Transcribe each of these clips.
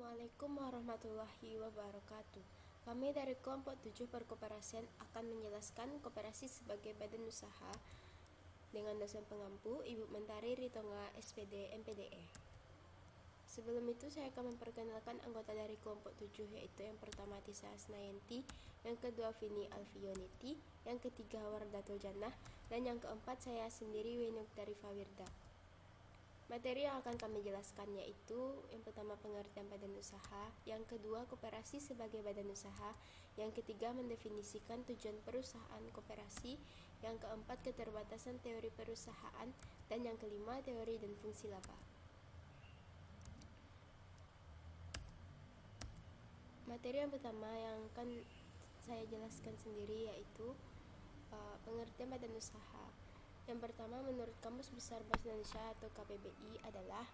Assalamualaikum warahmatullahi wabarakatuh. Kami dari kelompok 7 perkoperasian akan menjelaskan koperasi sebagai badan usaha dengan dosen pengampu Ibu Mentari Ritonga SPD MPDE. Sebelum itu saya akan memperkenalkan anggota dari kelompok 7, yaitu yang pertama Tisa Asnayanti, yang kedua Vini Alfioniti, yang ketiga Wardatul Jannah, dan yang keempat saya sendiri Wenuk dari Fawirda. Materi yang akan kami jelaskan yaitu yang pertama pengertian badan usaha, yang kedua koperasi sebagai badan usaha, yang ketiga mendefinisikan tujuan perusahaan koperasi, yang keempat keterbatasan teori perusahaan, dan yang kelima teori dan fungsi laba. Materi yang pertama yang akan saya jelaskan sendiri yaitu pengertian badan usaha. Yang pertama, menurut Kamus Besar Bahasa Indonesia atau KBBI adalah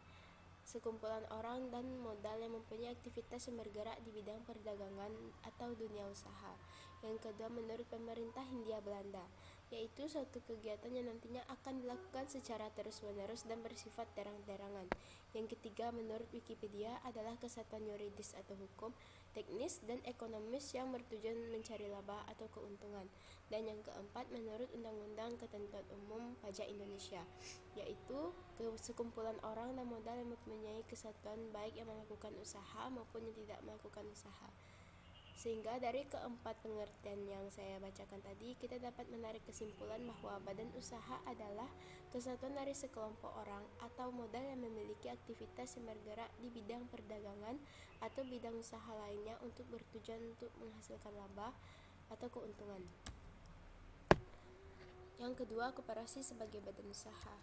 sekumpulan orang dan modal yang mempunyai aktivitas yang bergerak di bidang perdagangan atau dunia usaha. Yang kedua, menurut pemerintah Hindia Belanda, yaitu suatu kegiatan yang nantinya akan dilakukan secara terus-menerus dan bersifat terang-terangan. Yang ketiga, menurut Wikipedia adalah kesatuan yuridis atau hukum, teknis, dan ekonomis yang bertujuan mencari laba atau keuntungan. Dan yang keempat, menurut Undang-Undang Ketentuan Umum Pajak Indonesia, yaitu sekumpulan orang dan modal yang mempunyai kesatuan baik yang melakukan usaha maupun yang tidak melakukan usaha. Sehingga dari keempat pengertian yang saya bacakan tadi, kita dapat menarik kesimpulan bahwa badan usaha adalah kesatuan dari sekelompok orang atau modal yang memiliki aktivitas yang bergerak di bidang perdagangan atau bidang usaha lainnya untuk bertujuan untuk menghasilkan laba atau keuntungan. Yang kedua, koperasi sebagai badan usaha.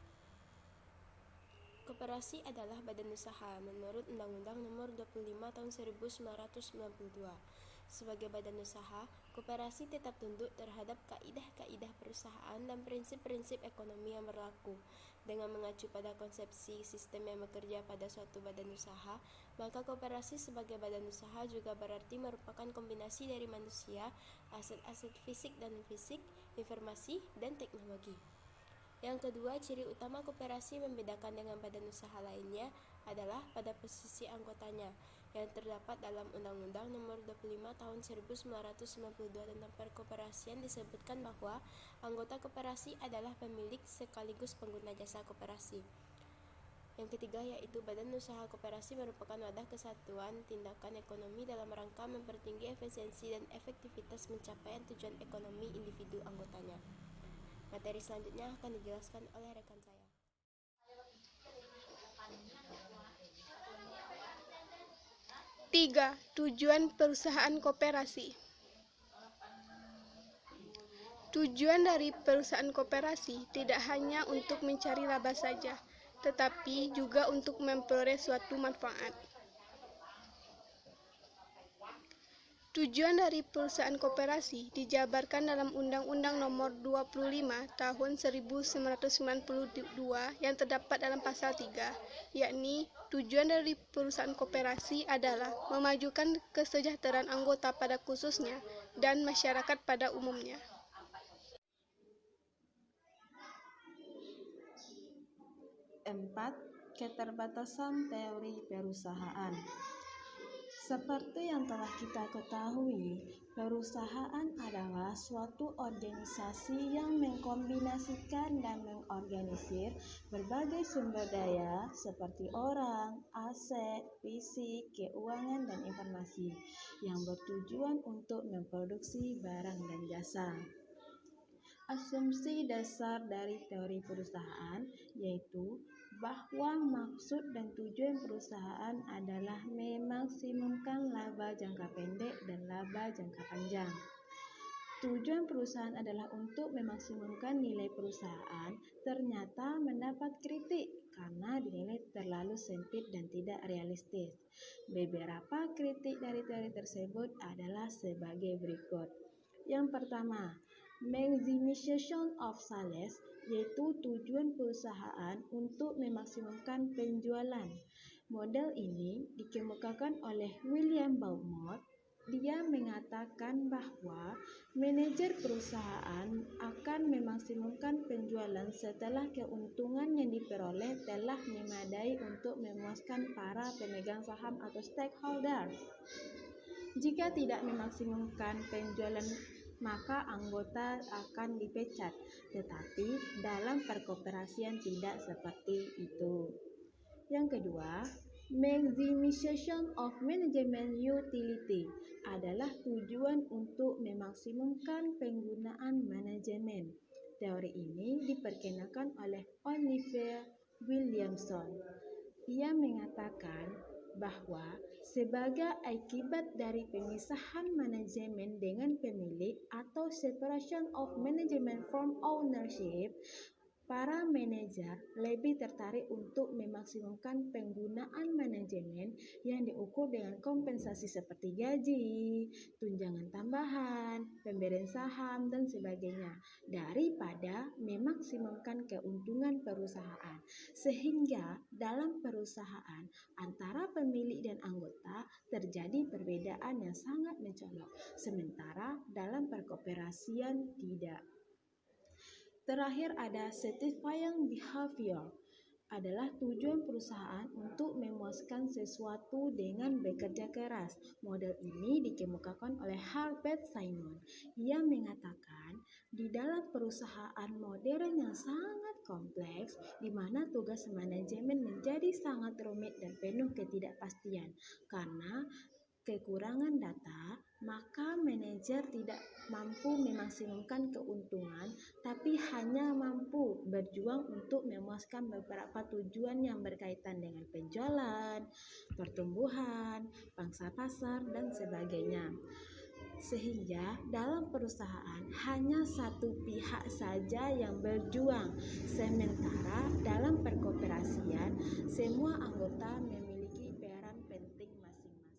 Koperasi adalah badan usaha menurut Undang-Undang Nomor 25 Tahun 1992. Sebagai badan usaha, koperasi tetap tunduk terhadap kaidah-kaidah perusahaan dan prinsip-prinsip ekonomi yang berlaku. Dengan mengacu pada konsepsi sistem yang bekerja pada suatu badan usaha, maka koperasi sebagai badan usaha juga berarti merupakan kombinasi dari manusia, aset-aset fisik dan non-fisik, informasi, dan teknologi. Yang kedua, ciri utama koperasi membedakan dengan badan usaha lainnya adalah pada posisi anggotanya, yang terdapat dalam Undang-Undang Nomor 25 Tahun 1992 tentang perkoperasian disebutkan bahwa anggota koperasi adalah pemilik sekaligus pengguna jasa koperasi. Yang ketiga yaitu badan usaha koperasi merupakan wadah kesatuan tindakan ekonomi dalam rangka mempertinggi efisiensi dan efektivitas pencapaian tujuan ekonomi individu anggotanya. Materi selanjutnya akan dijelaskan oleh rekan saya. Tiga, tujuan perusahaan koperasi. Tujuan dari perusahaan koperasi tidak hanya untuk mencari laba saja, tetapi juga untuk memperoleh suatu manfaat. Tujuan dari perusahaan koperasi dijabarkan dalam Undang-Undang Nomor 25 Tahun 1992 yang terdapat dalam pasal 3, yakni tujuan dari perusahaan koperasi adalah memajukan kesejahteraan anggota pada khususnya dan masyarakat pada umumnya. Empat, keterbatasan teori perusahaan. Seperti yang telah kita ketahui, perusahaan adalah suatu organisasi yang mengkombinasikan dan mengorganisir berbagai sumber daya seperti orang, aset, fisik, keuangan, dan informasi yang bertujuan untuk memproduksi barang dan jasa. Asumsi dasar dari teori perusahaan yaitu bahwa maksud dan tujuan perusahaan adalah memaksimumkan laba jangka pendek dan laba jangka panjang. Tujuan perusahaan adalah untuk memaksimumkan nilai perusahaan, ternyata mendapat kritik karena dinilai terlalu sempit dan tidak realistis. Beberapa kritik dari teori tersebut adalah sebagai berikut. Yang pertama, maximization of sales, yaitu tujuan perusahaan untuk memaksimumkan penjualan. Model ini dikemukakan oleh William Balmore, Dia mengatakan bahwa manajer perusahaan akan memaksimumkan penjualan setelah keuntungan yang diperoleh telah memadai untuk memuaskan para pemegang saham atau stakeholder. Jika tidak memaksimumkan penjualan, maka anggota akan dipecat. Tetapi dalam perkoperasian tidak seperti itu. Yang kedua, maximization of management utility adalah tujuan untuk memaksimumkan penggunaan manajemen. Teori ini diperkenalkan oleh Oliver Williamson. Ia mengatakan bahwa sebagai akibat dari pemisahan manajemen dengan pemilik atau separation of management from ownership, para manajer lebih tertarik untuk memaksimumkan penggunaan manajemen yang diukur dengan kompensasi seperti gaji, tunjangan tambahan, pemberian saham, dan sebagainya, daripada memaksimumkan keuntungan perusahaan. Sehingga dalam perusahaan antara pemilik dan anggota terjadi perbedaan yang sangat mencolok, sementara dalam perkoperasian tidak. Terakhir ada satisfying behavior, adalah tujuan perusahaan untuk memuaskan sesuatu dengan bekerja keras. Model ini dikemukakan oleh Herbert Simon. Ia mengatakan, di dalam perusahaan modern yang sangat kompleks, di mana tugas manajemen menjadi sangat rumit dan penuh ketidakpastian karena kekurangan data, maka manajer tidak mampu memaksimumkan keuntungan, tapi hanya mampu berjuang untuk memuaskan beberapa tujuan yang berkaitan dengan penjualan, pertumbuhan, pangsa pasar, dan sebagainya. Sehingga dalam perusahaan hanya satu pihak saja yang berjuang, sementara dalam perkoperasian semua anggota memiliki peran penting masing-masing.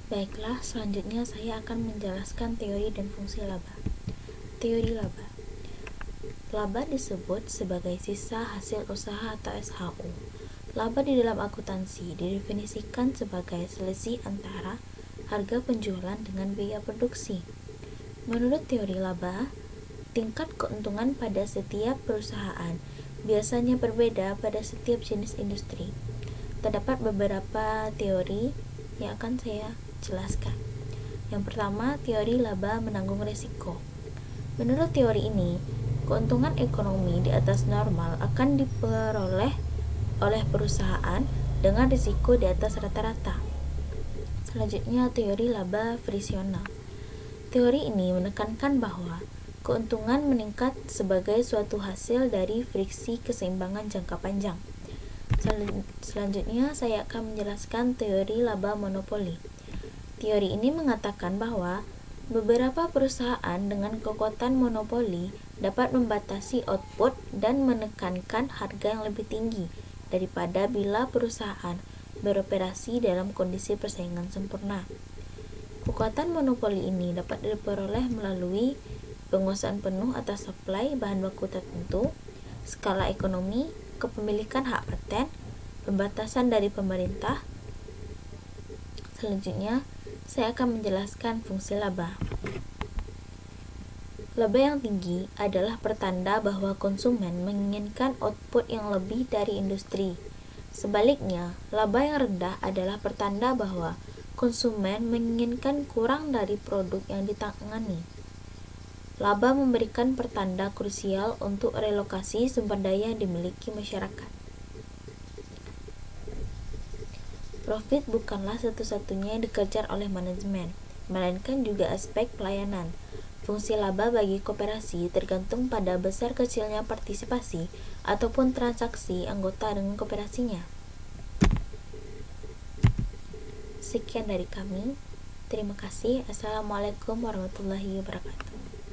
Baiklah, selanjutnya saya akan menjelaskan teori dan fungsi laba. Teori laba. Laba disebut sebagai sisa hasil usaha atau SHU. Laba di dalam akuntansi didefinisikan sebagai selisih antara harga penjualan dengan biaya produksi. Menurut teori laba, tingkat keuntungan pada setiap perusahaan biasanya berbeda pada setiap jenis industri. Terdapat beberapa teori yang akan saya jelaskan. Yang pertama, teori laba menanggung risiko. Menurut teori ini, keuntungan ekonomi di atas normal akan diperoleh oleh perusahaan dengan risiko di atas rata-rata. Selanjutnya, teori laba frisional. Teori ini menekankan bahwa keuntungan meningkat sebagai suatu hasil dari friksi keseimbangan jangka panjang. Selanjutnya, saya akan menjelaskan teori laba monopoli. Teori ini mengatakan bahwa beberapa perusahaan dengan kekuatan monopoli dapat membatasi output dan menekankan harga yang lebih tinggi daripada bila perusahaan beroperasi dalam kondisi persaingan sempurna. Kekuatan monopoli ini dapat diperoleh melalui penguasaan penuh atas suplai bahan baku tertentu, skala ekonomi, kepemilikan hak paten, pembatasan dari pemerintah. Selanjutnya, saya akan menjelaskan fungsi laba. Laba yang tinggi adalah pertanda bahwa konsumen menginginkan output yang lebih dari industri. Sebaliknya, laba yang rendah adalah pertanda bahwa konsumen menginginkan kurang dari produk yang ditangani. Laba memberikan pertanda krusial untuk relokasi sumber daya yang dimiliki masyarakat. Profit bukanlah satu-satunya yang dikejar oleh manajemen, melainkan juga aspek pelayanan. Fungsi laba bagi koperasi tergantung pada besar kecilnya partisipasi ataupun transaksi anggota dengan koperasinya. Sekian dari kami. Terima kasih. Assalamualaikum warahmatullahi wabarakatuh.